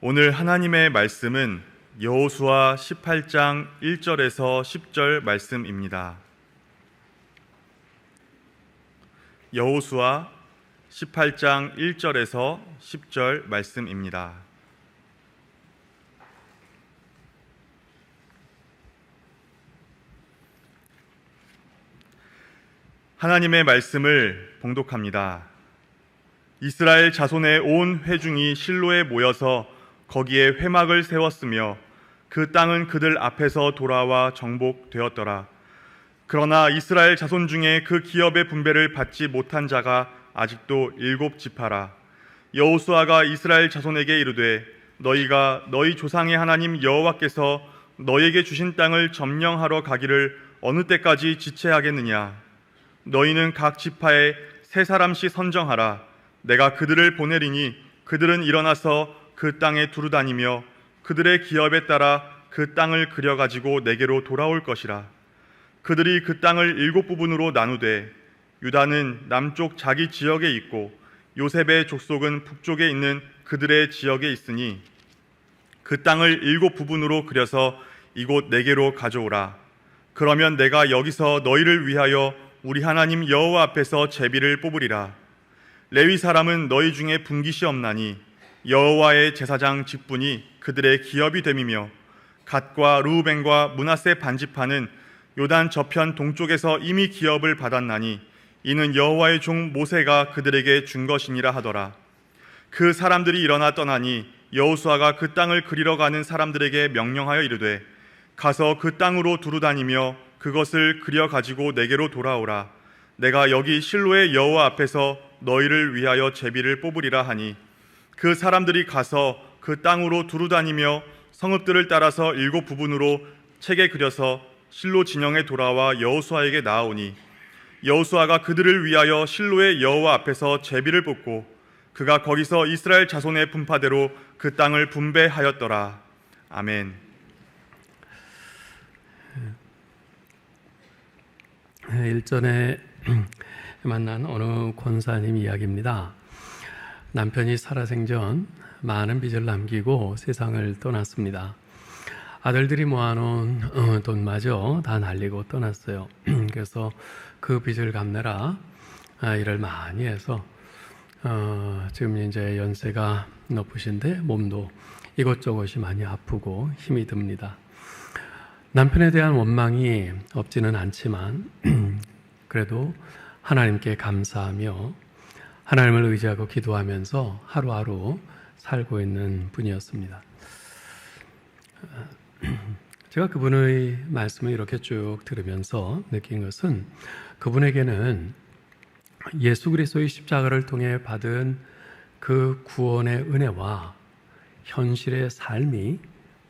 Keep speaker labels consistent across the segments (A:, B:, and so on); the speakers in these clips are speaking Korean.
A: 오늘 하나님의 말씀은 여호수아 18장 1절에서 10절 말씀입니다. 여호수아 18장 1절에서 10절 말씀입니다. 하나님의 말씀을 봉독합니다. 이스라엘 자손의 온 회중이 실로에 모여서 거기에 회막을 세웠으며 그 땅은 그들 앞에서 돌아와 정복되었더라. 그러나 이스라엘 자손 중에 그 기업의 분배를 받지 못한 자가 아직도 7지파라. 여호수아가 이스라엘 자손에게 이르되 너희가 너희 조상의 하나님 여호와께서 너희에게 주신 땅을 점령하러 가기를 어느 때까지 지체하겠느냐. 너희는 각 지파에 3사람씩 선정하라. 내가 그들을 보내리니 그들은 일어나서 그 땅에 두루다니며 그들의 기업에 따라 그 땅을 그려가지고 내게로 돌아올 것이라. 그들이 그 땅을 7부분으로 나누되 유다는 남쪽 자기 지역에 있고 요셉의 족속은 북쪽에 있는 그들의 지역에 있으니 그 땅을 7부분으로 그려서 이곳 내게로 가져오라. 그러면 내가 여기서 너희를 위하여 우리 하나님 여호와 앞에서 제비를 뽑으리라. 레위 사람은 너희 중에 분깃이 없나니 여호와의 제사장 직분이 그들의 기업이 됨이며 갓과 르우벤과 므낫세 반지파는 요단 저편 동쪽에서 이미 기업을 받았나니 이는 여호와의 종 모세가 그들에게 준 것이니라 하더라. 그 사람들이 일어나 떠나니 여호수아가 그 땅을 그리러 가는 사람들에게 명령하여 이르되 가서 그 땅으로 두루다니며 그것을 그려 가지고 내게로 돌아오라. 내가 여기 실로의 여호와 앞에서 너희를 위하여 제비를 뽑으리라 하니 그 사람들이 가서 그 땅으로 두루다니며 성읍들을 따라서 7부분으로 책에 그려서 실로 진영에 돌아와 여호수아에게 나아오니 여호수아가 그들을 위하여 실로의 여호와 앞에서 제비를 뽑고 그가 거기서 이스라엘 자손의 분파대로 그 땅을 분배하였더라. 아멘.
B: 일전에 만난 어느 권사님 이야기입니다. 남편이 살아생전 많은 빚을 남기고 세상을 떠났습니다. 아들들이 모아놓은 돈마저 다 날리고 떠났어요. 그래서 그 빚을 갚느라 일을 많이 해서 지금 이제 연세가 높으신데 몸도 이것저것이 많이 아프고 힘이 듭니다. 남편에 대한 원망이 없지는 않지만 그래도 하나님께 감사하며 하나님을 의지하고 기도하면서 하루하루 살고 있는 분이었습니다. 제가 그분의 말씀을 이렇게 쭉 들으면서 느낀 것은 그분에게는 예수 그리스도의 십자가를 통해 받은 그 구원의 은혜와 현실의 삶이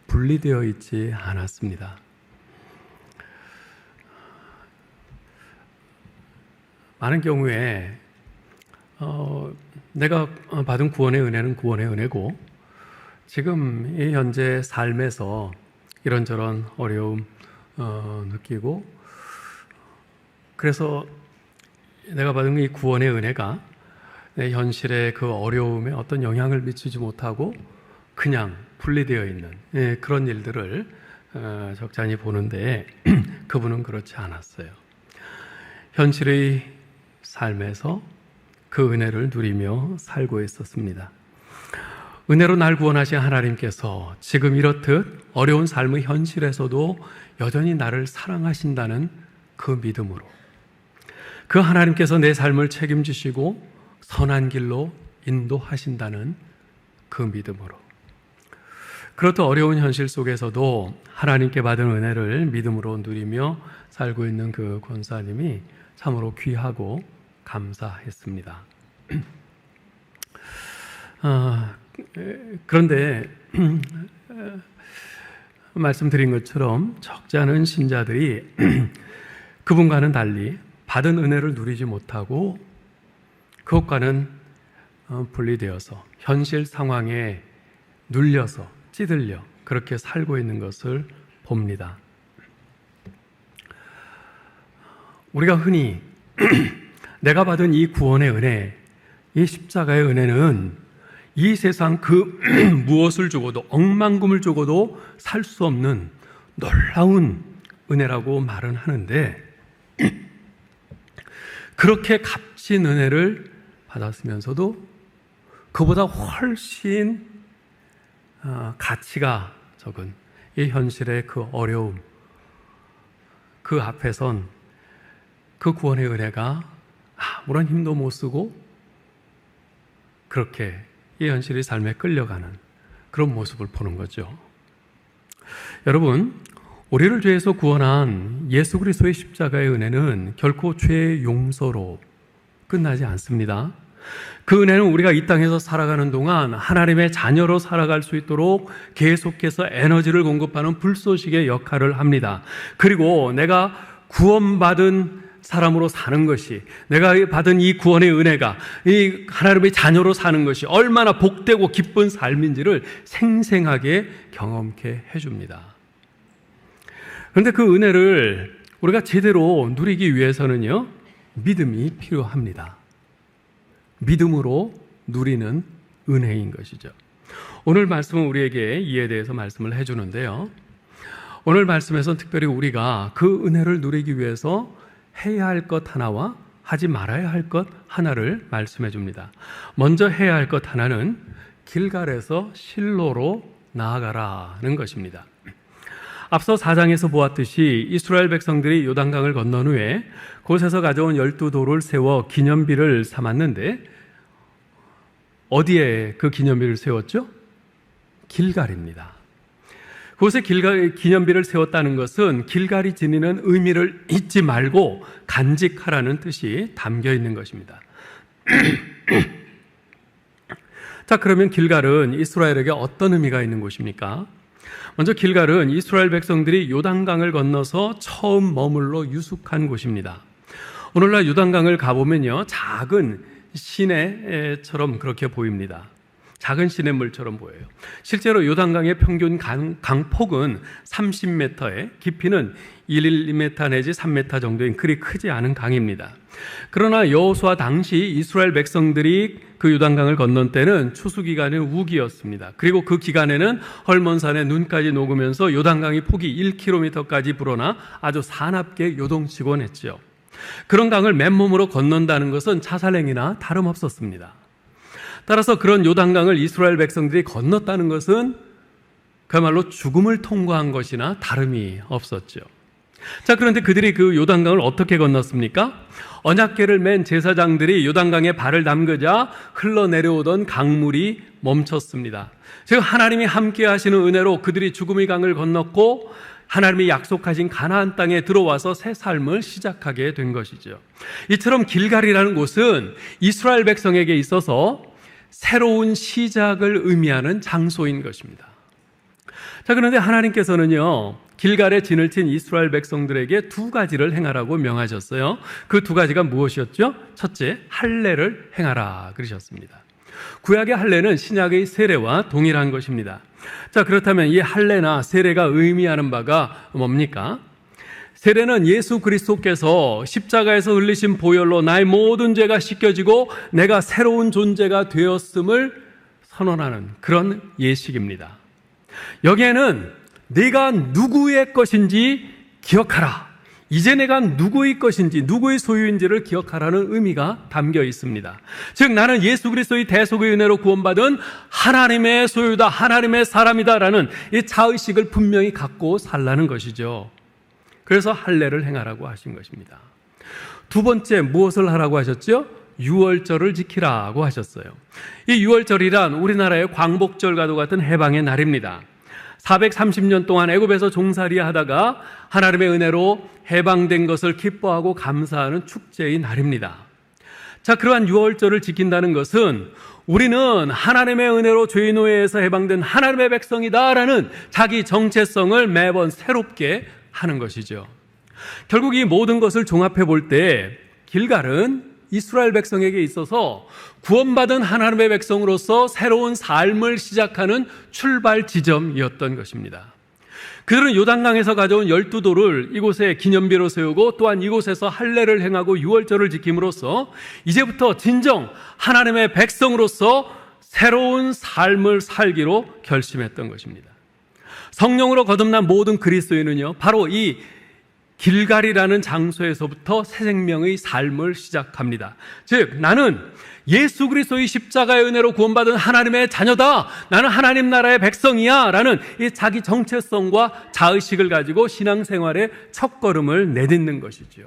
B: 분리되어 있지 않았습니다. 많은 경우에 내가 받은 구원의 은혜는 구원의 은혜고 지금 이 현재 삶에서 이런저런 어려움 느끼고 그래서 내가 받은 이 구원의 은혜가 내 현실의 그 어려움에 어떤 영향을 미치지 못하고 그냥 분리되어 있는 그런 일들을 적잖이 보는데 그분은 그렇지 않았어요. 현실의 삶에서 그 은혜를 누리며 살고 있었습니다. 은혜로 날 구원하신 하나님께서 지금 이렇듯 어려운 삶의 현실에서도 여전히 나를 사랑하신다는 그 믿음으로 그 하나님께서 내 삶을 책임지시고 선한 길로 인도하신다는 그 믿음으로 그렇듯 어려운 현실 속에서도 하나님께 받은 은혜를 믿음으로 누리며 살고 있는 그 권사님이 참으로 귀하고 감사했습니다. 그런데 말씀드린 것처럼 적지 않은 신자들이 그분과는 달리 받은 은혜를 누리지 못하고 그것과는 분리되어서 현실 상황에 눌려서 찌들려 그렇게 살고 있는 것을 봅니다. 우리가 흔히 내가 받은 이 구원의 은혜, 이 십자가의 은혜는 이 세상 그 무엇을 주고도, 억만금을 주고도 살 수 없는 놀라운 은혜라고 말은 하는데, 그렇게 값진 은혜를 받았으면서도 그보다 훨씬 가치가 적은 이 현실의 그 어려움, 그 앞에선 그 구원의 은혜가 아무런 힘도 못 쓰고 그렇게 이 현실의 삶에 끌려가는 그런 모습을 보는 거죠. 여러분, 우리를 죄에서 구원한 예수 그리스도의 십자가의 은혜는 결코 죄의 용서로 끝나지 않습니다. 그 은혜는 우리가 이 땅에서 살아가는 동안 하나님의 자녀로 살아갈 수 있도록 계속해서 에너지를 공급하는 불쏘시개의 역할을 합니다. 그리고 내가 구원받은 사람으로 사는 것이, 내가 받은 이 구원의 은혜가 이 하나님의 자녀로 사는 것이 얼마나 복되고 기쁜 삶인지를 생생하게 경험케 해줍니다. 그런데 그 은혜를 우리가 제대로 누리기 위해서는요, 믿음이 필요합니다. 믿음으로 누리는 은혜인 것이죠. 오늘 말씀은 우리에게 이에 대해서 말씀을 해주는데요, 오늘 말씀에서는 특별히 우리가 그 은혜를 누리기 위해서 해야 할 것 하나와 하지 말아야 할 것 하나를 말씀해 줍니다. 먼저 해야 할 것 하나는 길갈에서 실로로 나아가라는 것입니다. 앞서 4장에서 보았듯이 이스라엘 백성들이 요단강을 건넌 후에 그곳에서 가져온 12돌을 세워 기념비를 삼았는데, 어디에 그 기념비를 세웠죠? 길갈입니다. 그곳에 기념비를 세웠다는 것은 길갈이 지니는 의미를 잊지 말고 간직하라는 뜻이 담겨 있는 것입니다. 자, 그러면 길갈은 이스라엘에게 어떤 의미가 있는 곳입니까? 먼저 길갈은 이스라엘 백성들이 요단강을 건너서 처음 머물러 유숙한 곳입니다. 오늘날 요단강을 가보면요, 작은 시내처럼 그렇게 보입니다. 작은 시냇물처럼 보여요. 실제로 요단강의 평균 강폭은 30m에 깊이는 1m 내지 3m 정도인 그리 크지 않은 강입니다. 그러나 여호수아 당시 이스라엘 백성들이 그 요단강을 건넌 때는 추수기간의 우기였습니다. 그리고 그 기간에는 헐몬산에 눈까지 녹으면서 요단강이 폭이 1km까지 불어나 아주 사납게 요동치곤 했죠. 그런 강을 맨몸으로 건넌다는 것은 자살행위나 다름없었습니다. 따라서 그런 요단강을 이스라엘 백성들이 건넜다는 것은 그야말로 죽음을 통과한 것이나 다름이 없었죠. 자, 그런데 그들이 그 요단강을 어떻게 건넜습니까? 언약궤를 맨 제사장들이 요단강에 발을 담그자 흘러내려오던 강물이 멈췄습니다. 즉 하나님이 함께 하시는 은혜로 그들이 죽음의 강을 건넜고 하나님이 약속하신 가나안 땅에 들어와서 새 삶을 시작하게 된 것이죠. 이처럼 길갈이라는 곳은 이스라엘 백성에게 있어서 새로운 시작을 의미하는 장소인 것입니다. 자, 그런데 하나님께서는요, 길갈에 진을 친 이스라엘 백성들에게 두 가지를 행하라고 명하셨어요. 그 두 가지가 무엇이었죠? 첫째, 할례를 행하라 그러셨습니다. 구약의 할례는 신약의 세례와 동일한 것입니다. 자, 그렇다면 이 할례나 세례가 의미하는 바가 뭡니까? 세례는 예수 그리스도께서 십자가에서 흘리신 보혈로 나의 모든 죄가 씻겨지고 내가 새로운 존재가 되었음을 선언하는 그런 예식입니다. 여기에는 내가 누구의 것인지 기억하라, 이제 내가 누구의 것인지 누구의 소유인지를 기억하라는 의미가 담겨 있습니다. 즉 나는 예수 그리스도의 대속의 은혜로 구원받은 하나님의 소유다, 하나님의 사람이다라는 이 자의식을 분명히 갖고 살라는 것이죠. 그래서 할례를 행하라고 하신 것입니다. 두 번째, 무엇을 하라고 하셨죠? 유월절을 지키라고 하셨어요. 이 유월절이란 우리나라의 광복절과도 같은 해방의 날입니다. 430년 동안 애굽에서 종살이 하다가 하나님의 은혜로 해방된 것을 기뻐하고 감사하는 축제의 날입니다. 자, 그러한 유월절을 지킨다는 것은 우리는 하나님의 은혜로 죄의 노예에서 해방된 하나님의 백성이다라는 자기 정체성을 매번 새롭게 하는 것이죠. 결국 이 모든 것을 종합해 볼 때 길갈은 이스라엘 백성에게 있어서 구원받은 하나님의 백성으로서 새로운 삶을 시작하는 출발 지점이었던 것입니다. 그들은 요단강에서 가져온 12돌을 이곳에 기념비로 세우고 또한 이곳에서 할례를 행하고 유월절을 지킴으로써 이제부터 진정 하나님의 백성으로서 새로운 삶을 살기로 결심했던 것입니다. 성령으로 거듭난 모든 그리스도인은요, 바로 이 길갈이라는 장소에서부터 새 생명의 삶을 시작합니다. 즉, 나는 예수 그리스도의 십자가의 은혜로 구원받은 하나님의 자녀다, 나는 하나님 나라의 백성이야 라는 이 자기 정체성과 자의식을 가지고 신앙생활의 첫걸음을 내딛는 것이죠.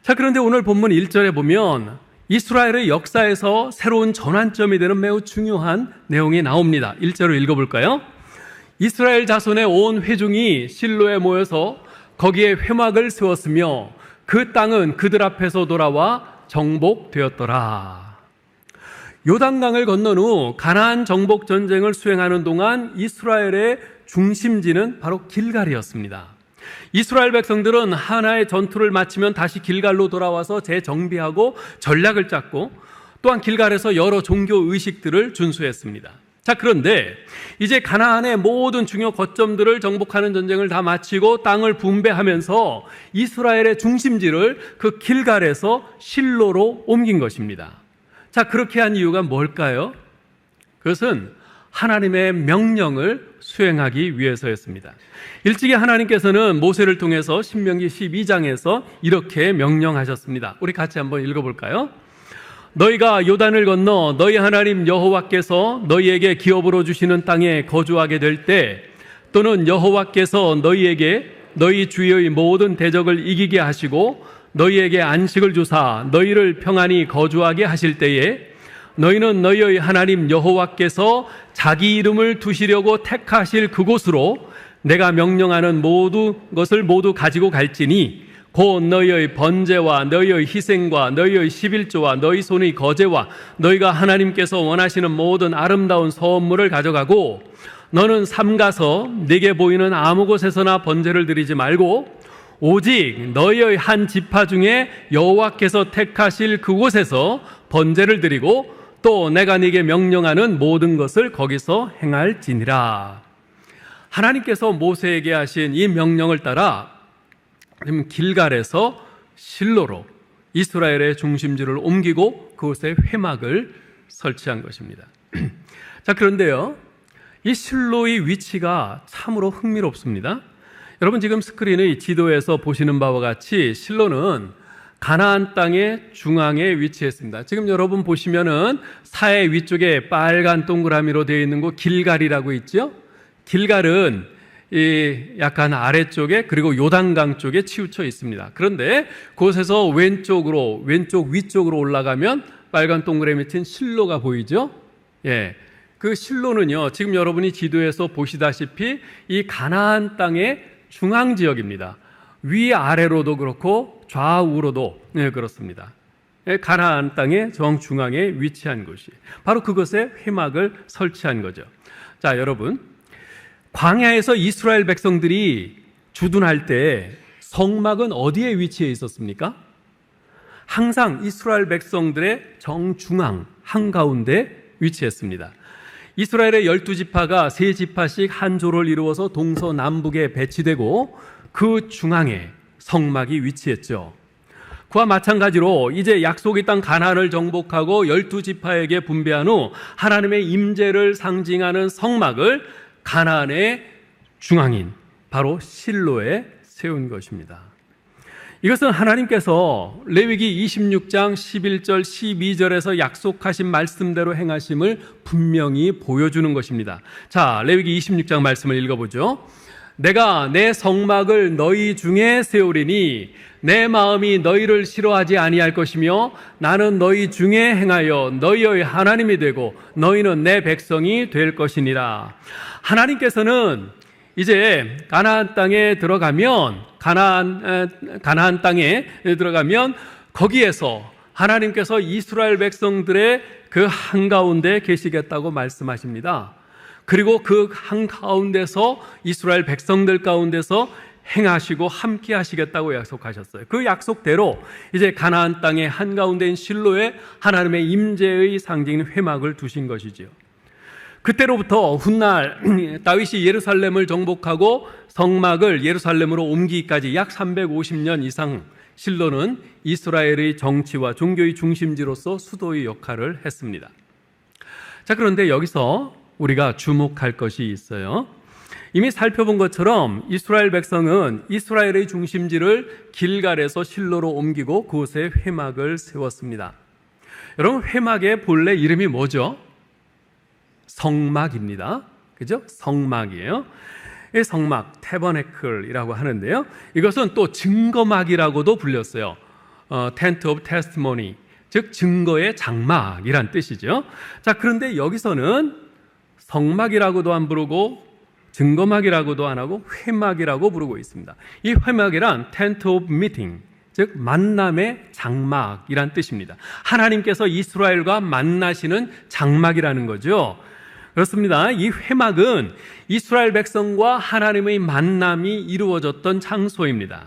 B: 자, 그런데 오늘 본문 1절에 보면 이스라엘의 역사에서 새로운 전환점이 되는 매우 중요한 내용이 나옵니다. 1절을 읽어볼까요? 이스라엘 자손의 온 회중이 실로에 모여서 거기에 회막을 세웠으며 그 땅은 그들 앞에서 돌아와 정복되었더라. 요단강을 건넌 후 가나안 정복 전쟁을 수행하는 동안 이스라엘의 중심지는 바로 길갈이었습니다. 이스라엘 백성들은 하나의 전투를 마치면 다시 길갈로 돌아와서 재정비하고 전략을 짰고 또한 길갈에서 여러 종교 의식들을 준수했습니다. 자, 그런데 이제 가나안의 모든 중요 거점들을 정복하는 전쟁을 다 마치고 땅을 분배하면서 이스라엘의 중심지를 그 길갈에서 실로로 옮긴 것입니다. 자, 그렇게 한 이유가 뭘까요? 그것은 하나님의 명령을 수행하기 위해서였습니다. 일찍이 하나님께서는 모세를 통해서 신명기 12장에서 이렇게 명령하셨습니다. 우리 같이 한번 읽어볼까요? 너희가 요단을 건너 너희 하나님 여호와께서 너희에게 기업으로 주시는 땅에 거주하게 될 때, 또는 여호와께서 너희에게 너희 주위의 모든 대적을 이기게 하시고 너희에게 안식을 주사 너희를 평안히 거주하게 하실 때에, 너희는 너희의 하나님 여호와께서 자기 이름을 두시려고 택하실 그곳으로 내가 명령하는 모든 것을 모두 가지고 갈지니, 곧 너희의 번제와 너희의 희생과 너희의 11조와 너희 손의 거제와 너희가 하나님께서 원하시는 모든 아름다운 선물을 가져가고, 너는 삼가서 네게 보이는 아무 곳에서나 번제를 드리지 말고 오직 너희의 한 지파 중에 여호와께서 택하실 그곳에서 번제를 드리고 또 내가 네게 명령하는 모든 것을 거기서 행할지니라. 하나님께서 모세에게 하신 이 명령을 따라 길갈에서 실로로 이스라엘의 중심지를 옮기고 그곳에 회막을 설치한 것입니다. 자, 그런데요, 이 실로의 위치가 참으로 흥미롭습니다. 여러분, 지금 스크린의 지도에서 보시는 바와 같이 실로는 가나안 땅의 중앙에 위치했습니다. 지금 여러분 보시면은 사해 위쪽에 빨간 동그라미로 되어 있는 곳 길갈이라고 있죠. 길갈은 이 약간 아래쪽에, 그리고 요단강 쪽에 치우쳐 있습니다. 그런데 그곳에서 왼쪽 위쪽으로 올라가면 빨간 동그라미 친 실로가 보이죠? 예. 그 실로는요, 지금 여러분이 지도에서 보시다시피 이 가나안 땅의 중앙 지역입니다. 위아래로도 그렇고 좌우로도 그렇습니다. 가나안 땅의 정중앙에 위치한 곳이 바로 그것에 회막을 설치한 거죠. 자, 여러분, 광야에서 이스라엘 백성들이 주둔할 때 성막은 어디에 위치해 있었습니까? 항상 이스라엘 백성들의 정중앙 한가운데 위치했습니다. 이스라엘의 12지파가 3지파씩 한 조를 이루어서 동서남북에 배치되고 그 중앙에 성막이 위치했죠. 그와 마찬가지로 이제 약속의 땅 가나안을 정복하고 12지파에게 분배한 후 하나님의 임재를 상징하는 성막을 가나안의 중앙인 바로 실로에 세운 것입니다. 이것은 하나님께서 레위기 26장 11절 12절에서 약속하신 말씀대로 행하심을 분명히 보여주는 것입니다. 자, 레위기 26장 말씀을 읽어보죠. 내가 내 성막을 너희 중에 세우리니 내 마음이 너희를 싫어하지 아니할 것이며 나는 너희 중에 행하여 너희의 하나님이 되고 너희는 내 백성이 될 것이니라. 하나님께서는 이제 가나안 땅에 들어가면 가나안 땅에 들어가면 거기에서 하나님께서 이스라엘 백성들의 그 한가운데 계시겠다고 말씀하십니다. 그리고 그 한가운데서 이스라엘 백성들 가운데서 행하시고 함께 하시겠다고 약속하셨어요. 그 약속대로 이제 가나안 땅의 한가운데인 실로에 하나님의 임재의 상징인 회막을 두신 것이지요. 그때로부터 훗날 다윗이 예루살렘을 정복하고 성막을 예루살렘으로 옮기기까지 약 350년 이상 실로는 이스라엘의 정치와 종교의 중심지로서 수도의 역할을 했습니다. 자, 그런데 여기서 우리가 주목할 것이 있어요. 이미 살펴본 것처럼 이스라엘 백성은 이스라엘의 중심지를 길갈에서 실로로 옮기고 그곳에 회막을 세웠습니다. 여러분, 회막의 본래 이름이 뭐죠? 성막입니다. 그죠? 성막이에요. 이 성막, 태버네클이라고 하는데요. 이것은 또 증거막이라고도 불렸어요. Tent of Testimony, 즉 증거의 장막이란 뜻이죠. 자, 그런데 여기서는 성막이라고도 안 부르고 증거막이라고도 안 하고 회막이라고 부르고 있습니다. 이 회막이란 Tent of Meeting, 즉 만남의 장막이란 뜻입니다. 하나님께서 이스라엘과 만나시는 장막이라는 거죠. 그렇습니다. 이 회막은 이스라엘 백성과 하나님의 만남이 이루어졌던 장소입니다.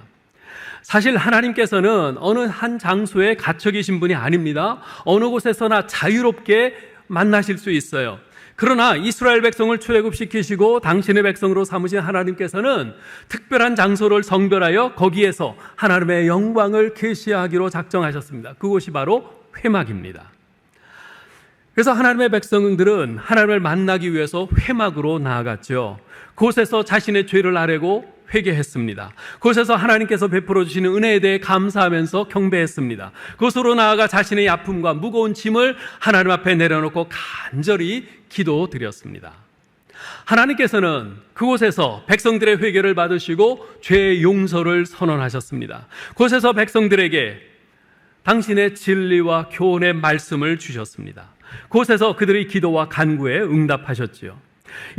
B: 사실 하나님께서는 어느 한 장소에 갇혀 계신 분이 아닙니다. 어느 곳에서나 자유롭게 만나실 수 있어요. 그러나 이스라엘 백성을 출애굽시키시고 당신의 백성으로 삼으신 하나님께서는 특별한 장소를 성별하여 거기에서 하나님의 영광을 계시하기로 작정하셨습니다. 그곳이 바로 회막입니다. 그래서 하나님의 백성들은 하나님을 만나기 위해서 회막으로 나아갔죠. 그곳에서 자신의 죄를 아뢰고 회개했습니다. 그곳에서 하나님께서 베풀어 주시는 은혜에 대해 감사하면서 경배했습니다. 그곳으로 나아가 자신의 아픔과 무거운 짐을 하나님 앞에 내려놓고 간절히 기도드렸습니다. 하나님께서는 그곳에서 백성들의 회개를 받으시고 죄의 용서를 선언하셨습니다. 그곳에서 백성들에게 당신의 진리와 교훈의 말씀을 주셨습니다. 그곳에서 그들의 기도와 간구에 응답하셨지요.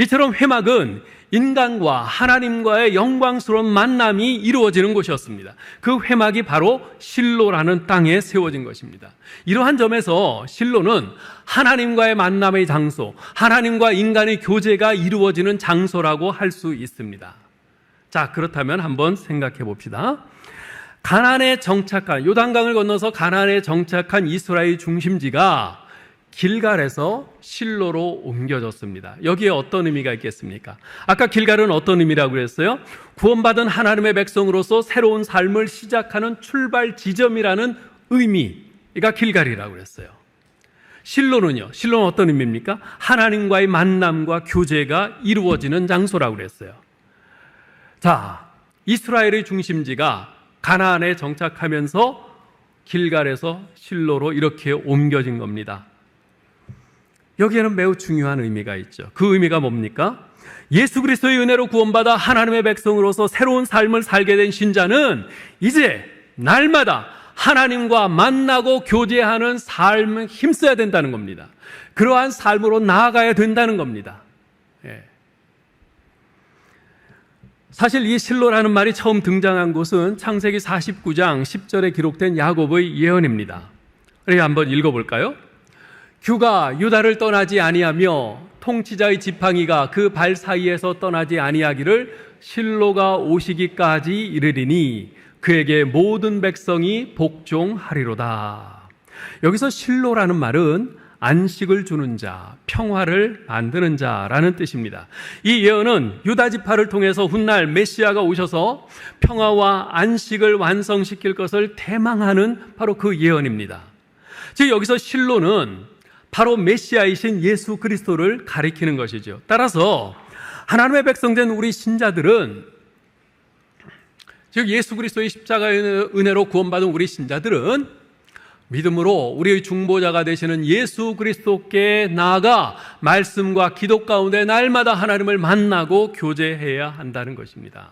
B: 이처럼 회막은 인간과 하나님과의 영광스러운 만남이 이루어지는 곳이었습니다. 그 회막이 바로 실로라는 땅에 세워진 것입니다. 이러한 점에서 실로는 하나님과의 만남의 장소, 하나님과 인간의 교제가 이루어지는 장소라고 할 수 있습니다. 자, 그렇다면 한번 생각해 봅시다. 가나안에 정착한, 요단강을 건너서 가나안에 정착한 이스라엘 중심지가 길갈에서 실로로 옮겨졌습니다. 여기에 어떤 의미가 있겠습니까? 아까 길갈은 어떤 의미라고 그랬어요? 구원받은 하나님의 백성으로서 새로운 삶을 시작하는 출발 지점이라는 의미가 길갈이라고 그랬어요. 실로는요? 실로는 어떤 의미입니까? 하나님과의 만남과 교제가 이루어지는 장소라고 그랬어요. 자, 이스라엘의 중심지가 가나안에 정착하면서 길갈에서 실로로 이렇게 옮겨진 겁니다. 여기에는 매우 중요한 의미가 있죠. 그 의미가 뭡니까? 예수 그리스도의 은혜로 구원받아 하나님의 백성으로서 새로운 삶을 살게 된 신자는 이제 날마다 하나님과 만나고 교제하는 삶을 힘써야 된다는 겁니다. 그러한 삶으로 나아가야 된다는 겁니다. 예. 사실 이 실로라는 말이 처음 등장한 곳은 창세기 49장 10절에 기록된 야곱의 예언입니다. 우리 한번 읽어볼까요? 규가 유다를 떠나지 아니하며 통치자의 지팡이가 그 발 사이에서 떠나지 아니하기를 실로가 오시기까지 이르리니 그에게 모든 백성이 복종하리로다. 여기서 실로라는 말은 안식을 주는 자, 평화를 만드는 자라는 뜻입니다. 이 예언은 유다 지파를 통해서 훗날 메시아가 오셔서 평화와 안식을 완성시킬 것을 대망하는 바로 그 예언입니다. 즉 여기서 실로는 바로 메시아이신 예수 그리스도를 가리키는 것이죠. 따라서 하나님의 백성된 우리 신자들은, 즉 예수 그리스도의 십자가의 은혜로 구원받은 우리 신자들은 믿음으로 우리의 중보자가 되시는 예수 그리스도께 나아가 말씀과 기도 가운데 날마다 하나님을 만나고 교제해야 한다는 것입니다.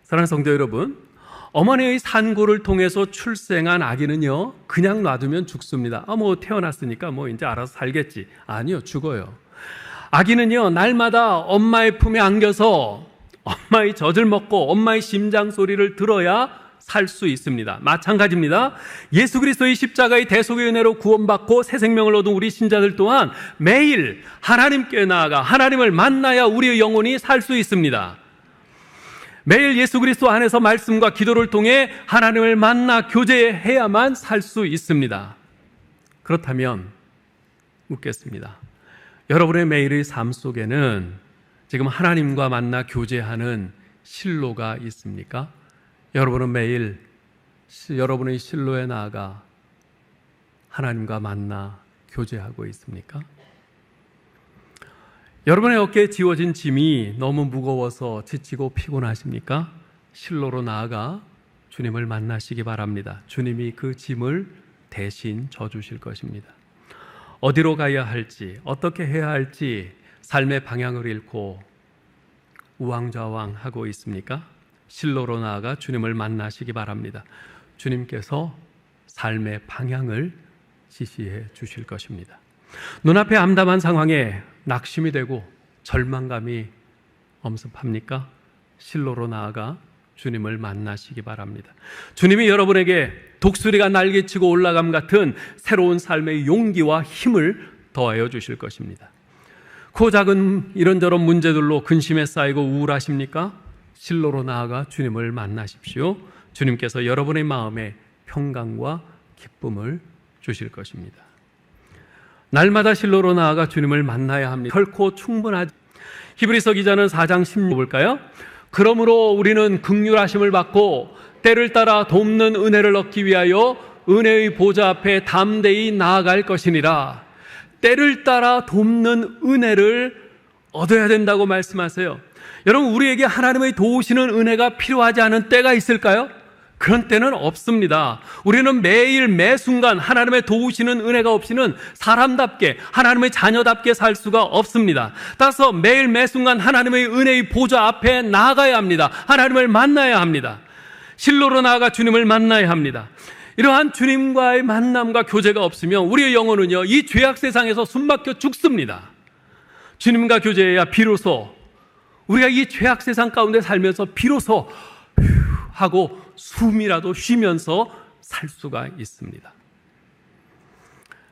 B: 사랑하는 성도 여러분, 어머니의 산고를 통해서 출생한 아기는요, 그냥 놔두면 죽습니다. 태어났으니까 이제 알아서 살겠지. 아니요, 죽어요. 아기는요, 날마다 엄마의 품에 안겨서 엄마의 젖을 먹고 엄마의 심장 소리를 들어야 살 수 있습니다. 마찬가지입니다. 예수 그리스도의 십자가의 대속의 은혜로 구원받고 새 생명을 얻은 우리 신자들 또한 매일 하나님께 나아가 하나님을 만나야 우리의 영혼이 살 수 있습니다. 매일 예수 그리스도 안에서 말씀과 기도를 통해 하나님을 만나 교제해야만 살 수 있습니다. 그렇다면 묻겠습니다. 여러분의 매일의 삶 속에는 지금 하나님과 만나 교제하는 실로가 있습니까? 여러분은 매일 여러분의 실로에 나아가 하나님과 만나 교제하고 있습니까? 여러분의 어깨에 지워진 짐이 너무 무거워서 지치고 피곤하십니까? 실로로 나아가 주님을 만나시기 바랍니다. 주님이 그 짐을 대신 져주실 것입니다. 어디로 가야 할지, 어떻게 해야 할지 삶의 방향을 잃고 우왕좌왕하고 있습니까? 실로로 나아가 주님을 만나시기 바랍니다. 주님께서 삶의 방향을 지시해 주실 것입니다. 눈앞에 암담한 상황에 낙심이 되고 절망감이 엄습합니까? 실로로 나아가 주님을 만나시기 바랍니다. 주님이 여러분에게 독수리가 날개치고 올라감 같은 새로운 삶의 용기와 힘을 더하여 주실 것입니다. 코 작은 이런저런 문제들로 근심에 쌓이고 우울하십니까? 실로로 나아가 주님을 만나십시오. 주님께서 여러분의 마음에 평강과 기쁨을 주실 것입니다. 날마다 실로로 나아가 주님을 만나야 합니다. 결코 충분하지. 히브리서 기자는 4장 16절 볼까요? 그러므로 우리는 긍휼하심을 받고 때를 따라 돕는 은혜를 얻기 위하여 은혜의 보좌 앞에 담대히 나아갈 것이니라. 때를 따라 돕는 은혜를 얻어야 된다고 말씀하세요. 여러분, 우리에게 하나님의 도우시는 은혜가 필요하지 않은 때가 있을까요? 그런 때는 없습니다. 우리는 매일 매순간 하나님의 도우시는 은혜가 없이는 사람답게, 하나님의 자녀답게 살 수가 없습니다. 따라서 매일 매순간 하나님의 은혜의 보좌 앞에 나아가야 합니다. 하나님을 만나야 합니다. 실로로 나아가 주님을 만나야 합니다. 이러한 주님과의 만남과 교제가 없으면 우리의 영혼은요, 이 죄악 세상에서 숨막혀 죽습니다. 주님과 교제해야 비로소 우리가 이 죄악 세상 가운데 살면서 비로소 하고 숨이라도 쉬면서 살 수가 있습니다.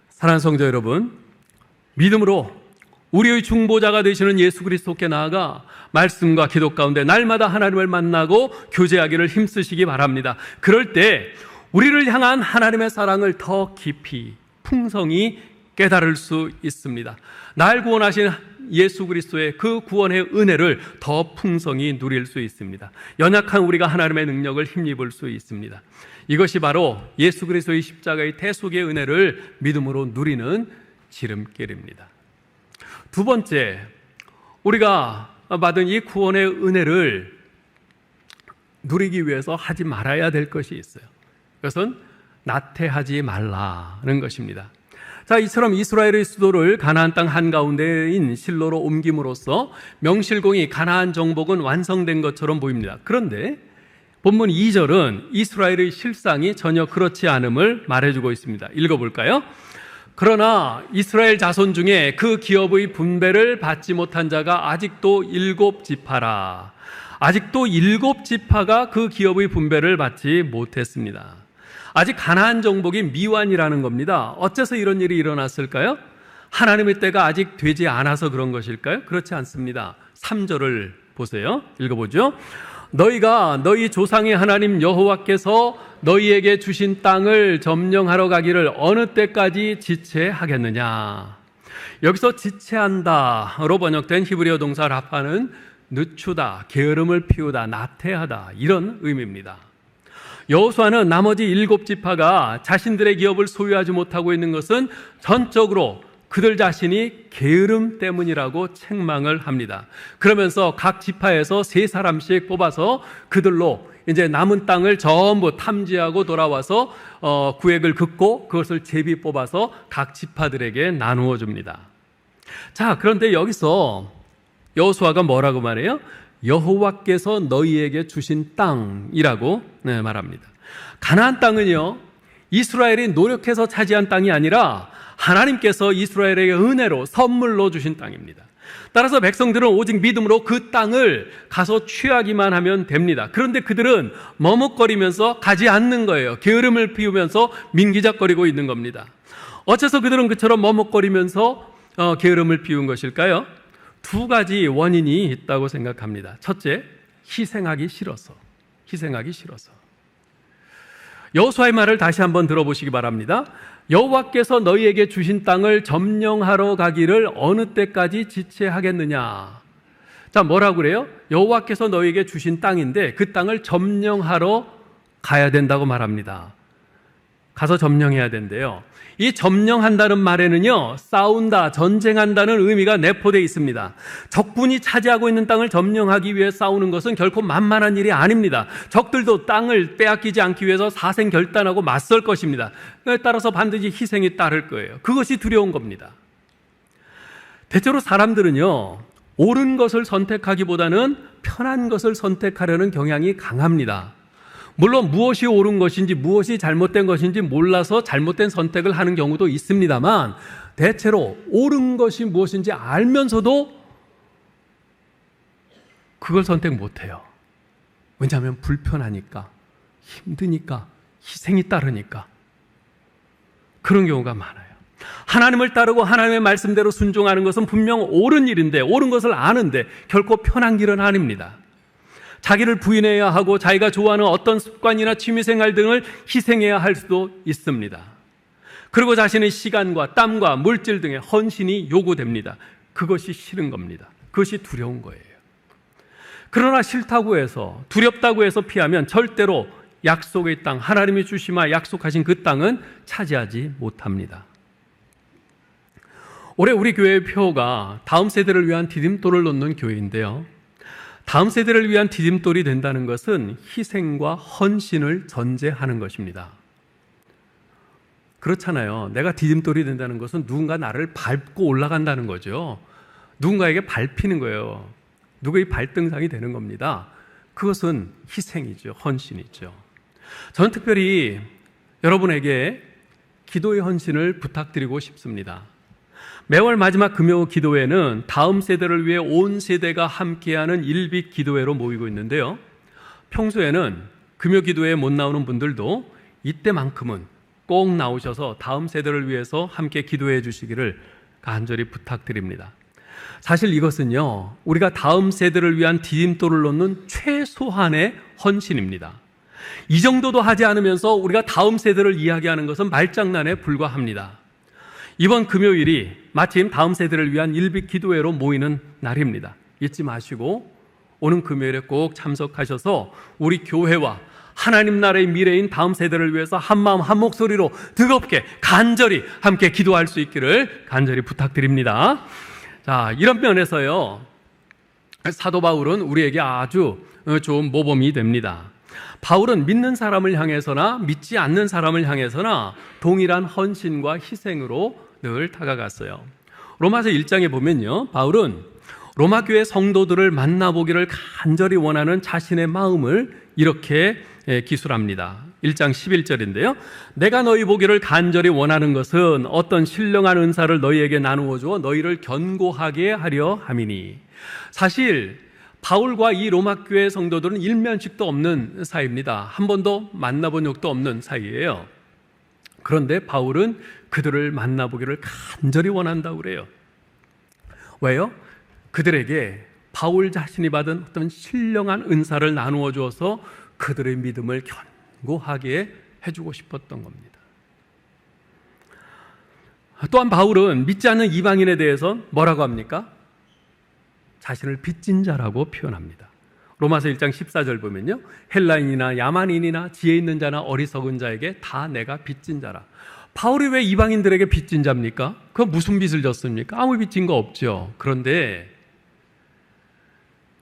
B: 사랑하는 성도 여러분, 믿음으로 우리의 중보자가 되시는 예수 그리스도께 나아가 말씀과 기도 가운데 날마다 하나님을 만나고 교제하기를 힘쓰시기 바랍니다. 그럴 때 우리를 향한 하나님의 사랑을 더 깊이 풍성히 깨달을 수 있습니다. 날 구원하신 예수 그리스도의 그 구원의 은혜를 더 풍성히 누릴 수 있습니다. 연약한 우리가 하나님의 능력을 힘입을 수 있습니다. 이것이 바로 예수 그리스도의 십자가의 대속의 은혜를 믿음으로 누리는 지름길입니다. 두 번째, 우리가 받은 이 구원의 은혜를 누리기 위해서 하지 말아야 될 것이 있어요. 그것은 나태하지 말라는 것입니다. 자, 이처럼 이스라엘의 수도를 가나안 땅 한가운데인 실로로 옮김으로써 명실공히 가나안 정복은 완성된 것처럼 보입니다. 그런데 본문 2절은 이스라엘의 실상이 전혀 그렇지 않음을 말해주고 있습니다. 읽어볼까요? 그러나 이스라엘 자손 중에 그 기업의 분배를 받지 못한 자가 아직도 7지파라. 아직도 7지파가 그 기업의 분배를 받지 못했습니다. 아직 가나안 정복이 미완이라는 겁니다. 어째서 이런 일이 일어났을까요? 하나님의 때가 아직 되지 않아서 그런 것일까요? 그렇지 않습니다. 3절을 보세요. 읽어보죠. 너희가 너희 조상의 하나님 여호와께서 너희에게 주신 땅을 점령하러 가기를 어느 때까지 지체하겠느냐. 여기서 지체한다로 번역된 히브리어 동사 라파는 늦추다, 게으름을 피우다, 나태하다 이런 의미입니다. 여호수아는 나머지 7지파가 자신들의 기업을 소유하지 못하고 있는 것은 전적으로 그들 자신이 게으름 때문이라고 책망을 합니다. 그러면서 각 지파에서 3사람씩 뽑아서 그들로 이제 남은 땅을 전부 탐지하고 돌아와서 구획을 긋고 그것을 제비 뽑아서 각 지파들에게 나누어 줍니다. 자, 그런데 여기서 여호수아가 뭐라고 말해요? 여호와께서 너희에게 주신 땅이라고 말합니다. 가나안 땅은요, 이스라엘이 노력해서 차지한 땅이 아니라 하나님께서 이스라엘에게 은혜로 선물로 주신 땅입니다. 따라서 백성들은 오직 믿음으로 그 땅을 가서 취하기만 하면 됩니다. 그런데 그들은 머뭇거리면서 가지 않는 거예요. 게으름을 피우면서 민기작거리고 있는 겁니다. 어째서 그들은 그처럼 머뭇거리면서 게으름을 피운 것일까요? 2가지 원인이 있다고 생각합니다. 첫째, 희생하기 싫어서. 여호수아의 말을 다시 한번 들어보시기 바랍니다. 여호와께서 너희에게 주신 땅을 점령하러 가기를 어느 때까지 지체하겠느냐. 자, 뭐라고 그래요? 여호와께서 너희에게 주신 땅인데 그 땅을 점령하러 가야 된다고 말합니다. 가서 점령해야 된대요. 이 점령한다는 말에는요, 싸운다, 전쟁한다는 의미가 내포되어 있습니다. 적군이 차지하고 있는 땅을 점령하기 위해 싸우는 것은 결코 만만한 일이 아닙니다. 적들도 땅을 빼앗기지 않기 위해서 사생결단하고 맞설 것입니다. 따라서 반드시 희생이 따를 거예요. 그것이 두려운 겁니다. 대체로 사람들은요, 옳은 것을 선택하기보다는 편한 것을 선택하려는 경향이 강합니다. 물론 무엇이 옳은 것인지 무엇이 잘못된 것인지 몰라서 잘못된 선택을 하는 경우도 있습니다만, 대체로 옳은 것이 무엇인지 알면서도 그걸 선택 못해요. 왜냐하면 불편하니까, 힘드니까, 희생이 따르니까. 그런 경우가 많아요. 하나님을 따르고 하나님의 말씀대로 순종하는 것은 분명 옳은 일인데, 옳은 것을 아는데 결코 편한 길은 아닙니다. 자기를 부인해야 하고 자기가 좋아하는 어떤 습관이나 취미생활 등을 희생해야 할 수도 있습니다. 그리고 자신의 시간과 땀과 물질 등의 헌신이 요구됩니다. 그것이 싫은 겁니다. 그것이 두려운 거예요. 그러나 싫다고 해서, 두렵다고 해서 피하면 절대로 약속의 땅, 하나님이 주시마 약속하신 그 땅은 차지하지 못합니다. 올해 우리 교회의 표가 다음 세대를 위한 디딤돌을 놓는 교회인데요, 다음 세대를 위한 디딤돌이 된다는 것은 희생과 헌신을 전제하는 것입니다. 그렇잖아요. 내가 디딤돌이 된다는 것은 누군가 나를 밟고 올라간다는 거죠. 누군가에게 밟히는 거예요. 누구의 발등상이 되는 겁니다. 그것은 희생이죠. 헌신이죠. 저는 특별히 여러분에게 기도의 헌신을 부탁드리고 싶습니다. 매월 마지막 금요 기도회는 다음 세대를 위해 온 세대가 함께하는 일빛 기도회로 모이고 있는데요, 평소에는 금요 기도회에 못 나오는 분들도 이때만큼은 꼭 나오셔서 다음 세대를 위해서 함께 기도해 주시기를 간절히 부탁드립니다. 사실 이것은요, 우리가 다음 세대를 위한 디딤돌을 놓는 최소한의 헌신입니다. 이 정도도 하지 않으면서 우리가 다음 세대를 이야기하는 것은 말장난에 불과합니다. 이번 금요일이 마침 다음 세대를 위한 일빛 기도회로 모이는 날입니다. 잊지 마시고 오는 금요일에 꼭 참석하셔서 우리 교회와 하나님 나라의 미래인 다음 세대를 위해서 한마음 한 목소리로 뜨겁게 간절히 함께 기도할 수 있기를 간절히 부탁드립니다. 자, 이런 면에서요, 사도 바울은 우리에게 아주 좋은 모범이 됩니다. 바울은 믿는 사람을 향해서나 믿지 않는 사람을 향해서나 동일한 헌신과 희생으로 늘 다가갔어요. 로마서 1장에 보면요, 바울은 로마 교회 성도들을 만나보기를 간절히 원하는 자신의 마음을 이렇게 기술합니다. 1장 11절인데요. 내가 너희 보기를 간절히 원하는 것은 어떤 신령한 은사를 너희에게 나누어 주어 너희를 견고하게 하려 함이니. 사실 바울과 이 로마 교회 성도들은 일면식도 없는 사이입니다. 한 번도 만나본 적도 없는 사이예요. 그런데 바울은 그들을 만나보기를 간절히 원한다고 그래요. 왜요? 그들에게 바울 자신이 받은 어떤 신령한 은사를 나누어 주어서 그들의 믿음을 견고하게 해주고 싶었던 겁니다. 또한 바울은 믿지 않는 이방인에 대해서 뭐라고 합니까? 자신을 빚진 자라고 표현합니다. 로마서 1장 14절 보면요, 헬라인이나 야만인이나 지혜 있는 자나 어리석은 자에게 다 내가 빚진 자라. 바울이 왜 이방인들에게 빚진 자입니까? 그 무슨 빚을 졌습니까? 아무 빚진 거 없죠. 그런데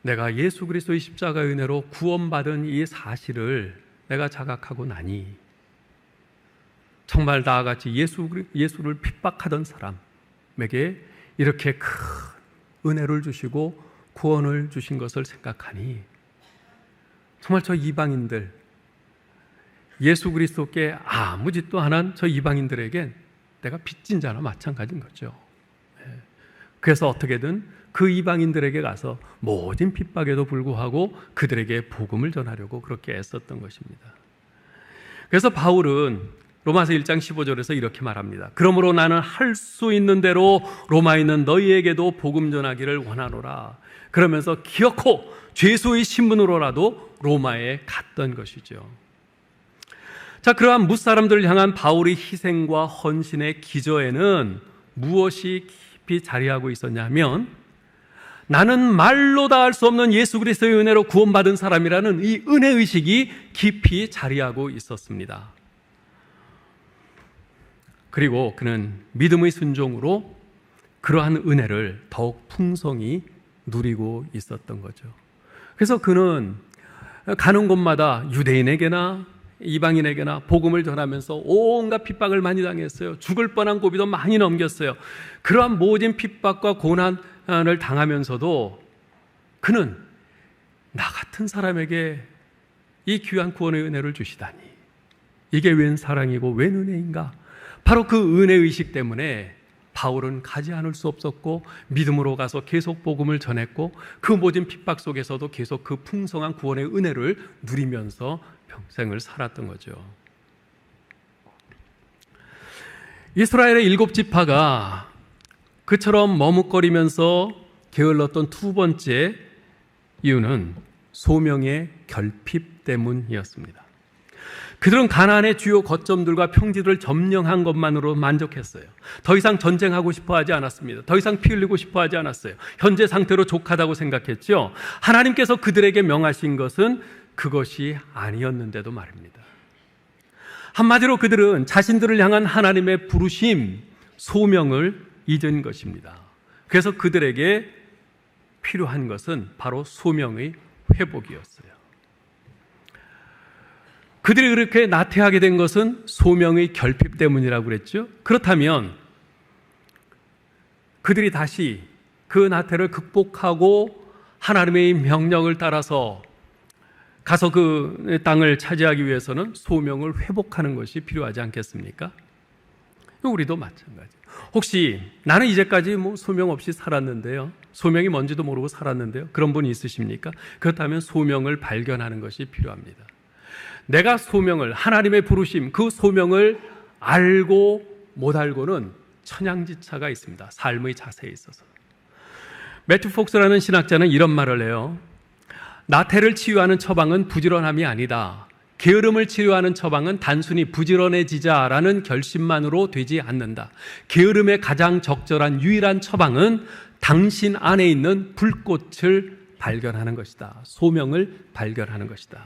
B: 내가 예수 그리스도의 십자가의 은혜로 구원받은 이 사실을 내가 자각하고 나니 정말 나와 같이 예수를 핍박하던 사람에게 이렇게 큰 은혜를 주시고 구원을 주신 것을 생각하니 정말 저 이방인들, 예수 그리스도께 아무 짓도 안 한 저 이방인들에게 내가 빚진 자나 마찬가지인 거죠. 그래서 어떻게든 그 이방인들에게 가서 모든 핍박에도 불구하고 그들에게 복음을 전하려고 그렇게 애썼던 것입니다. 그래서 바울은 로마서 1장 15절에서 이렇게 말합니다. 그러므로 나는 할 수 있는 대로 로마에 있는 너희에게도 복음 전하기를 원하노라. 그러면서 기어코 죄수의 신분으로라도 로마에 갔던 것이죠. 자, 그러한 무사람들을 향한 바울의 희생과 헌신의 기저에는 무엇이 깊이 자리하고 있었냐면, 나는 말로 다 할 수 없는 예수 그리스도의 은혜로 구원받은 사람이라는 이 은혜의식이 깊이 자리하고 있었습니다. 그리고 그는 믿음의 순종으로 그러한 은혜를 더욱 풍성히 누리고 있었던 거죠. 그래서 그는 가는 곳마다 유대인에게나 이방인에게나 복음을 전하면서 온갖 핍박을 많이 당했어요. 죽을 뻔한 고비도 많이 넘겼어요. 그러한 모든 핍박과 고난을 당하면서도 그는 나 같은 사람에게 이 귀한 구원의 은혜를 주시다니, 이게 웬 사랑이고 웬 은혜인가. 바로 그 은혜의식 때문에 바울은 가지 않을 수 없었고 믿음으로 가서 계속 복음을 전했고 그 모든 핍박 속에서도 계속 그 풍성한 구원의 은혜를 누리면서 평생을 살았던 거죠. 이스라엘의 7지파가 그처럼 머뭇거리면서 게을렀던 두 번째 이유는 소명의 결핍 때문이었습니다. 그들은 가나안의 주요 거점들과 평지들을 점령한 것만으로 만족했어요. 더 이상 전쟁하고 싶어 하지 않았습니다. 더 이상 피 흘리고 싶어 하지 않았어요. 현재 상태로 족하다고 생각했죠. 하나님께서 그들에게 명하신 것은 그것이 아니었는데도 말입니다. 한마디로 그들은 자신들을 향한 하나님의 부르심, 소명을 잊은 것입니다. 그래서 그들에게 필요한 것은 바로 소명의 회복이었어요. 그들이 그렇게 나태하게 된 것은 소명의 결핍 때문이라고 그랬죠. 그렇다면 그들이 다시 그 나태를 극복하고 하나님의 명령을 따라서 가서 그 땅을 차지하기 위해서는 소명을 회복하는 것이 필요하지 않겠습니까? 우리도 마찬가지. 혹시 나는 이제까지 소명 없이 살았는데요, 소명이 뭔지도 모르고 살았는데요, 그런 분이 있으십니까? 그렇다면 소명을 발견하는 것이 필요합니다. 내가 소명을, 하나님의 부르심, 그 소명을 알고 못 알고는 천양지차가 있습니다. 삶의 자세에 있어서. 매튜 폭스라는 신학자는 이런 말을 해요. 나태를 치유하는 처방은 부지런함이 아니다. 게으름을 치료하는 처방은 단순히 부지런해지자라는 결심만으로 되지 않는다. 게으름의 가장 적절한 유일한 처방은 당신 안에 있는 불꽃을 발견하는 것이다. 소명을 발견하는 것이다.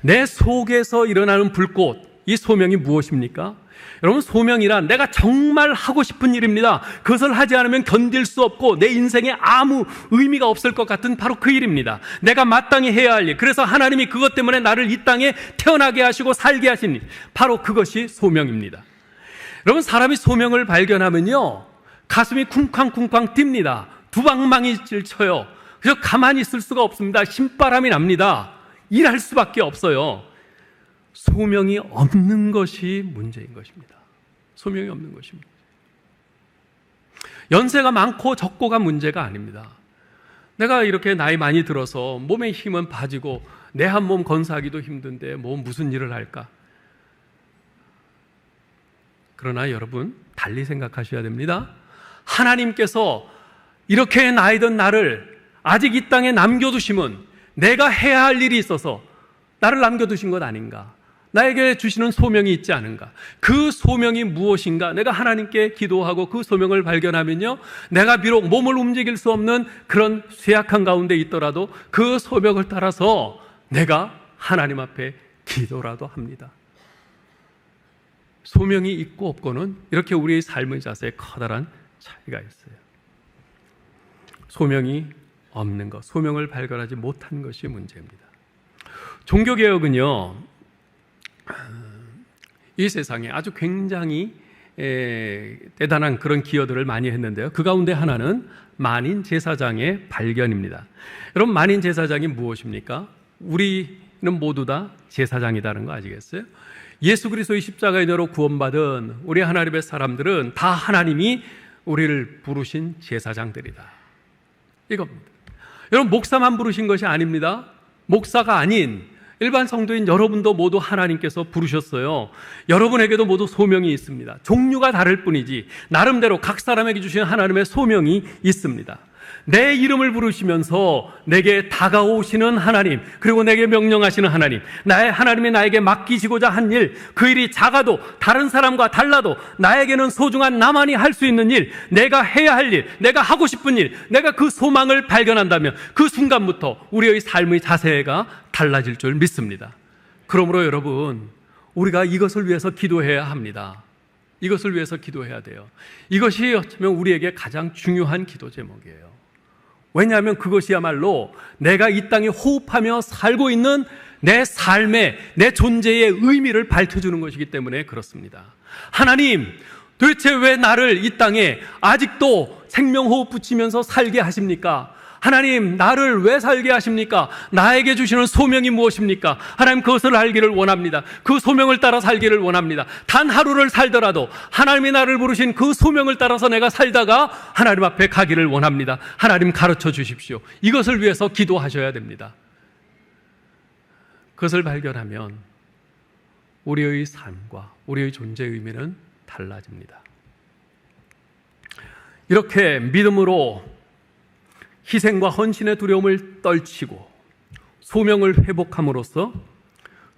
B: 내 속에서 일어나는 불꽃, 이 소명이 무엇입니까? 여러분, 소명이란 내가 정말 하고 싶은 일입니다. 그것을 하지 않으면 견딜 수 없고 내 인생에 아무 의미가 없을 것 같은 바로 그 일입니다. 내가 마땅히 해야 할 일, 그래서 하나님이 그것 때문에 나를 이 땅에 태어나게 하시고 살게 하신 일, 바로 그것이 소명입니다. 여러분, 사람이 소명을 발견하면요, 가슴이 쿵쾅쿵쾅 뜁니다. 두방망이 쳐요. 그래서 가만히 있을 수가 없습니다. 신바람이 납니다. 일할 수밖에 없어요. 소명이 없는 것이 문제인 것입니다. 소명이 없는 것입니다. 연세가 많고 적고가 문제가 아닙니다. 내가 이렇게 나이 많이 들어서 몸의 힘은 빠지고 내 한 몸 건사하기도 힘든데 무슨 일을 할까? 그러나 여러분, 달리 생각하셔야 됩니다. 하나님께서 이렇게 나이 든 나를 아직 이 땅에 남겨두심은 내가 해야 할 일이 있어서 나를 남겨두신 것 아닌가? 나에게 주시는 소명이 있지 않은가? 그 소명이 무엇인가? 내가 하나님께 기도하고 그 소명을 발견하면요, 내가 비록 몸을 움직일 수 없는 그런 쇠약한 가운데 있더라도 그 소명을 따라서 내가 하나님 앞에 기도라도 합니다. 소명이 있고 없고는 이렇게 우리의 삶의 자세에 커다란 차이가 있어요. 소명이 없는 것, 소명을 발견하지 못한 것이 문제입니다. 종교개혁은요, 이 세상에 아주 굉장히 대단한 그런 기여들을 많이 했는데요, 그 가운데 하나는 만인 제사장의 발견입니다. 여러분, 만인 제사장이 무엇입니까? 우리는 모두 다 제사장이라는 거 아시겠어요? 예수 그리스도의 십자가의 은혜로 구원받은 우리 하나님의 사람들은 다 하나님이 우리를 부르신 제사장들이다, 이겁니다. 여러분, 목사만 부르신 것이 아닙니다. 목사가 아닌 일반 성도인 여러분도 모두 하나님께서 부르셨어요. 여러분에게도 모두 소명이 있습니다. 종류가 다를 뿐이지 나름대로 각 사람에게 주신 하나님의 소명이 있습니다. 내 이름을 부르시면서 내게 다가오시는 하나님, 그리고 내게 명령하시는 하나님, 나의 하나님이 나에게 맡기시고자 한 일, 그 일이 작아도 다른 사람과 달라도 나에게는 소중한 나만이 할 수 있는 일, 내가 해야 할 일, 내가 하고 싶은 일, 내가 그 소망을 발견한다면 그 순간부터 우리의 삶의 자세가 달라질 줄 믿습니다. 그러므로 여러분, 우리가 이것을 위해서 기도해야 합니다. 이것을 위해서 기도해야 돼요. 이것이 어쩌면 우리에게 가장 중요한 기도 제목이에요. 왜냐하면 그것이야말로 내가 이 땅에 호흡하며 살고 있는 내 삶의, 내 존재의 의미를 밝혀주는 것이기 때문에 그렇습니다. 하나님, 도대체 왜 나를 이 땅에 아직도 생명호흡 붙이면서 살게 하십니까? 하나님, 나를 왜 살게 하십니까? 나에게 주시는 소명이 무엇입니까? 하나님, 그것을 알기를 원합니다. 그 소명을 따라 살기를 원합니다. 단 하루를 살더라도 하나님이 나를 부르신 그 소명을 따라서 내가 살다가 하나님 앞에 가기를 원합니다. 하나님, 가르쳐 주십시오. 이것을 위해서 기도하셔야 됩니다. 그것을 발견하면 우리의 삶과 우리의 존재의 의미는 달라집니다. 이렇게 믿음으로 희생과 헌신의 두려움을 떨치고 소명을 회복함으로써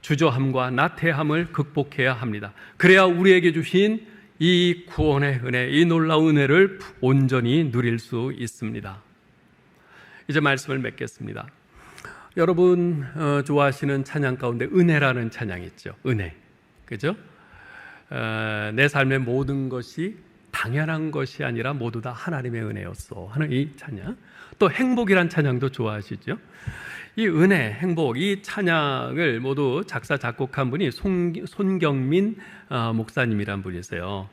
B: 주저함과 나태함을 극복해야 합니다. 그래야 우리에게 주신 이 구원의 은혜, 이 놀라운 은혜를 온전히 누릴 수 있습니다. 이제 말씀을 맺겠습니다. 여러분 좋아하시는 찬양 가운데 은혜라는 찬양이 있죠. 은혜, 그죠? 내 삶의 모든 것이 당연한 것이 아니라 모두 다 하나님의 은혜였어 하는 이 찬양. 또 행복이란 찬양도 좋아하시죠? 이 은혜, 행복, 이 찬양을 모두 작사 작곡한 분이 손경민 목사님이란 분이세요.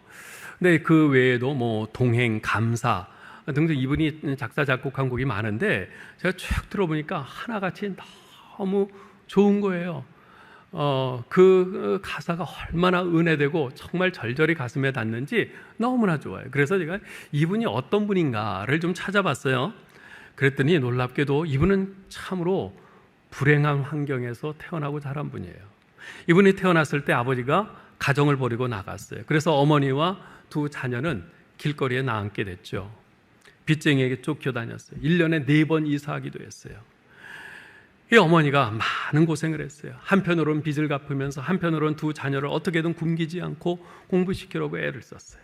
B: 근데 그 외에도 뭐 동행, 감사 등등 이분이 작사 작곡한 곡이 많은데 제가 쭉 들어보니까 하나같이 너무 좋은 거예요. 그 가사가 얼마나 은혜되고 정말 절절히 가슴에 닿는지 너무나 좋아요. 그래서 제가 이분이 어떤 분인가를 좀 찾아봤어요. 그랬더니 놀랍게도 이분은 참으로 불행한 환경에서 태어나고 자란 분이에요. 이분이 태어났을 때 아버지가 가정을 버리고 나갔어요. 그래서 어머니와 두 자녀는 길거리에 나앉게 됐죠. 빚쟁이에게 쫓겨다녔어요. 1년에 4번 이사하기도 했어요. 이 어머니가 많은 고생을 했어요. 한편으로는 빚을 갚으면서 한편으로는 두 자녀를 어떻게든 굶기지 않고 공부시키려고 애를 썼어요.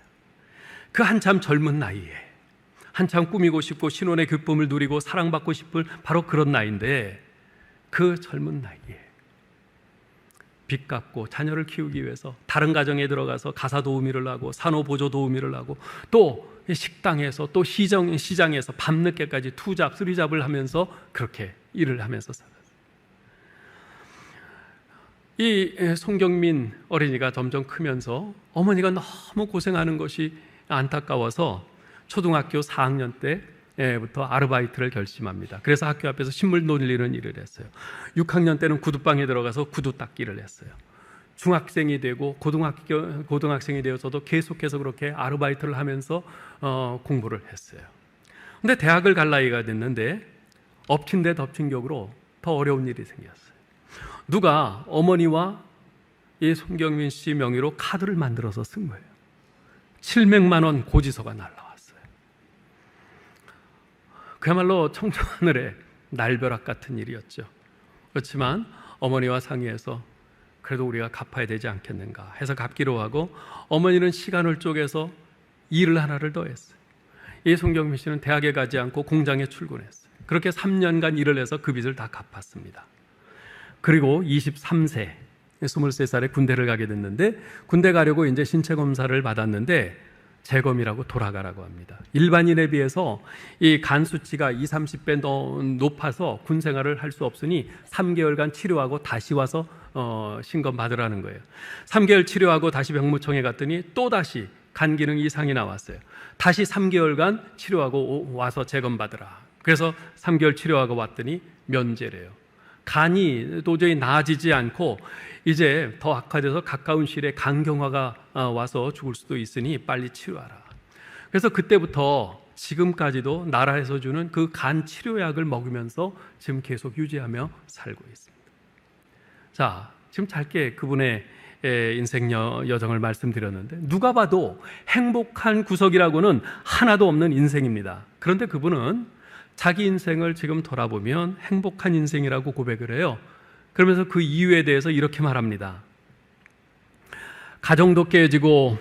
B: 그 한참 젊은 나이에 한참 꾸미고 싶고 신혼의 기쁨을 누리고 사랑받고 싶을 바로 그런 나이인데 그 젊은 나이에 빚 갚고 자녀를 키우기 위해서 다른 가정에 들어가서 가사 도우미를 하고 산후보조 도우미를 하고 또 식당에서 또 시장에서 밤늦게까지 투잡, 쓰리잡을 하면서 그렇게 일을 하면서 살았어요. 이 손경민 어린이가 점점 크면서 어머니가 너무 고생하는 것이 안타까워서 초등학교 4학년 때부터 아르바이트를 결심합니다. 그래서 학교 앞에서 식물 놀리는 일을 했어요. 6학년 때는 구두방에 들어가서 구두 닦기를 했어요. 중학생이 되고 고등학생이 되어서도 계속해서 그렇게 아르바이트를 하면서 공부를 했어요. 근데 대학을 갈 나이가 됐는데 엎친 데 덮친 격으로 더 어려운 일이 생겼어요. 누가 어머니와 이 손경민 씨 명의로 카드를 만들어서 쓴 거예요. 700만 원 고지서가 날라왔어요. 그야말로 청천하늘의 날벼락 같은 일이었죠. 그렇지만 어머니와 상의해서 그래도 우리가 갚아야 되지 않겠는가 해서 갚기로 하고 어머니는 시간을 쪼개서 일을 하나를 더 했어요. 이 손경민 씨는 대학에 가지 않고 공장에 출근했어요. 그렇게 3년간 일을 해서 그 빚을 다 갚았습니다. 그리고 23세, 23살에 군대를 가게 됐는데 군대 가려고 이제 신체 검사를 받았는데 재검이라고 돌아가라고 합니다. 일반인에 비해서 이 간 수치가 20, 30배 더 높아서 군 생활을 할 수 없으니 3개월간 치료하고 다시 와서 신검 받으라는 거예요. 3개월 치료하고 다시 병무청에 갔더니 또다시 간 기능 이상이 나왔어요. 다시 3개월간 치료하고 와서 재검 받으라. 그래서 3개월 치료하고 왔더니 면제래요. 간이 도저히 나아지지 않고 이제 더 악화돼서 가까운 시일에 간경화가 와서 죽을 수도 있으니 빨리 치료하라. 그래서 그때부터 지금까지도 나라에서 주는 그 간 치료약을 먹으면서 지금 계속 유지하며 살고 있습니다. 자, 지금 짧게 그분의 인생 여정을 말씀드렸는데 누가 봐도 행복한 구석이라고는 하나도 없는 인생입니다. 그런데 그분은 자기 인생을 지금 돌아보면 행복한 인생이라고 고백을 해요. 그러면서 그 이유에 대해서 이렇게 말합니다. 가정도 깨지고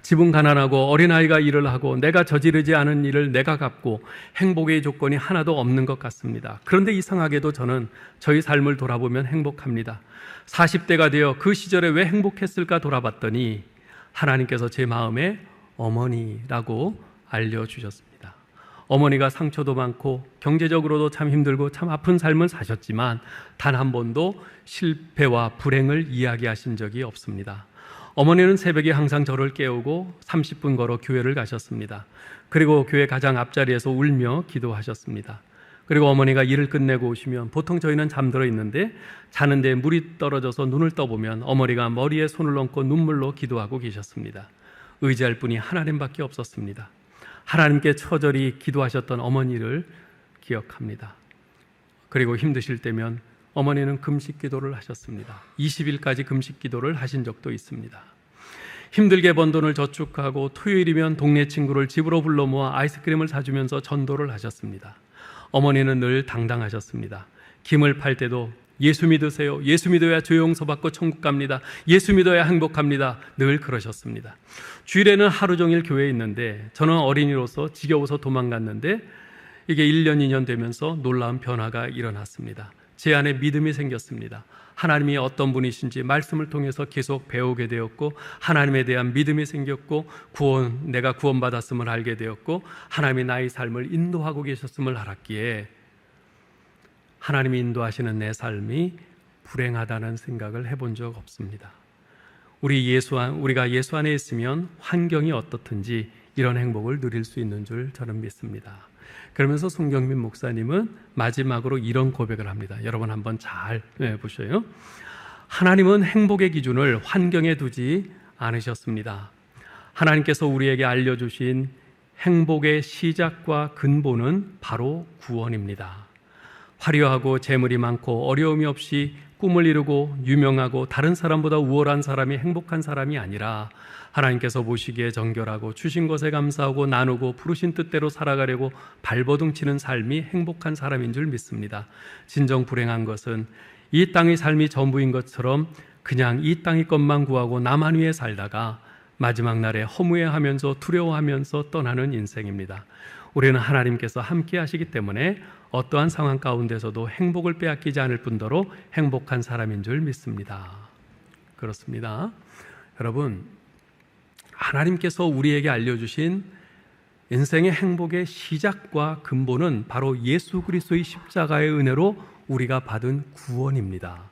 B: 집은 가난하고 어린아이가 일을 하고 내가 저지르지 않은 일을 내가 갚고 행복의 조건이 하나도 없는 것 같습니다. 그런데 이상하게도 저는 저희 삶을 돌아보면 행복합니다. 40대가 되어 그 시절에 왜 행복했을까 돌아봤더니 하나님께서 제 마음에 어머니라고 알려주셨습니다. 어머니가 상처도 많고 경제적으로도 참 힘들고 참 아픈 삶을 사셨지만 단 한 번도 실패와 불행을 이야기하신 적이 없습니다. 어머니는 새벽에 항상 저를 깨우고 30분 걸어 교회를 가셨습니다. 그리고 교회 가장 앞자리에서 울며 기도하셨습니다. 그리고 어머니가 일을 끝내고 오시면 보통 저희는 잠들어 있는데 자는데 물이 떨어져서 눈을 떠보면 어머니가 머리에 손을 얹고 눈물로 기도하고 계셨습니다. 의지할 분이 하나님밖에 없었습니다. 하나님께 처절히 기도하셨던 어머니를 기억합니다. 그리고 힘드실 때면 어머니는 금식 기도를 하셨습니다. 20일까지 금식 기도를 하신 적도 있습니다. 힘들게 번 돈을 저축하고 토요일이면 동네 친구를 집으로 불러 모아 아이스크림을 사주면서 전도를 하셨습니다. 어머니는 늘 당당하셨습니다. 김을 팔 때도 예수 믿으세요. 예수 믿어야 죄 용서받고 천국 갑니다. 예수 믿어야 행복합니다. 늘 그러셨습니다. 주일에는 하루 종일 교회에 있는데 저는 어린이로서 지겨워서 도망갔는데 이게 1년, 2년 되면서 놀라운 변화가 일어났습니다. 제 안에 믿음이 생겼습니다. 하나님이 어떤 분이신지 말씀을 통해서 계속 배우게 되었고 하나님에 대한 믿음이 생겼고 내가 구원받았음을 알게 되었고 하나님이 나의 삶을 인도하고 계셨음을 알았기에 하나님이 인도하시는 내 삶이 불행하다는 생각을 해본 적 없습니다. 우리가 예수 안에 있으면 환경이 어떻든지 이런 행복을 누릴 수 있는 줄 저는 믿습니다. 그러면서 송경민 목사님은 마지막으로 이런 고백을 합니다. 여러분 한번 잘 보셔요. 하나님은 행복의 기준을 환경에 두지 않으셨습니다. 하나님께서 우리에게 알려주신 행복의 시작과 근본은 바로 구원입니다. 화려하고 재물이 많고 어려움이 없이 꿈을 이루고 유명하고 다른 사람보다 우월한 사람이 행복한 사람이 아니라 하나님께서 보시기에 정결하고 주신 것에 감사하고 나누고 부르신 뜻대로 살아가려고 발버둥치는 삶이 행복한 사람인 줄 믿습니다. 진정 불행한 것은 이 땅의 삶이 전부인 것처럼 그냥 이 땅의 것만 구하고 나만 위해 살다가 마지막 날에 허무해하면서 두려워하면서 떠나는 인생입니다. 우리는 하나님께서 함께 하시기 때문에 어떠한 상황 가운데서도 행복을 빼앗기지 않을 뿐더러 행복한 사람인 줄 믿습니다. 그렇습니다. 여러분, 하나님께서 우리에게 알려주신 인생의 행복의 시작과 근본은 바로 예수 그리스도의 십자가의 은혜로 우리가 받은 구원입니다.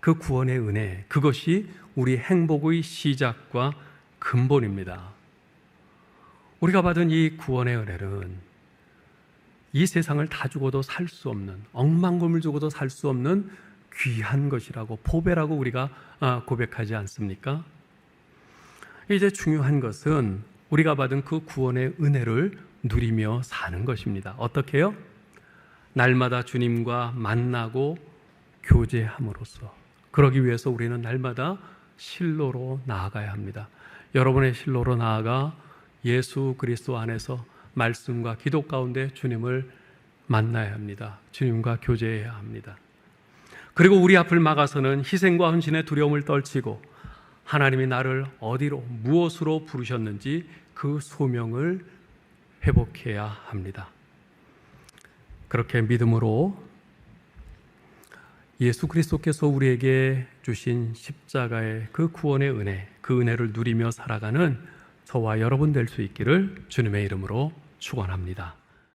B: 그 구원의 은혜, 그것이 우리 행복의 시작과 근본입니다. 우리가 받은 이 구원의 은혜는 이 세상을 다 주고도 살 수 없는, 억만금을 주고도 살 수 없는 귀한 것이라고, 보배라고 우리가 고백하지 않습니까? 이제 중요한 것은 우리가 받은 그 구원의 은혜를 누리며 사는 것입니다. 어떻게요? 날마다 주님과 만나고 교제함으로써. 그러기 위해서 우리는 날마다 실로로 나아가야 합니다. 여러분의 실로로 나아가 예수 그리스도 안에서 말씀과 기도 가운데 주님을 만나야 합니다. 주님과 교제해야 합니다. 그리고 우리 앞을 막아서는 희생과 헌신의 두려움을 떨치고 하나님이 나를 어디로 무엇으로 부르셨는지 그 소명을 회복해야 합니다. 그렇게 믿음으로 예수 그리스도께서 우리에게 주신 십자가의 그 구원의 은혜, 그 은혜를 누리며 살아가는 저와 여러분 될 수 있기를 주님의 이름으로 축원합니다.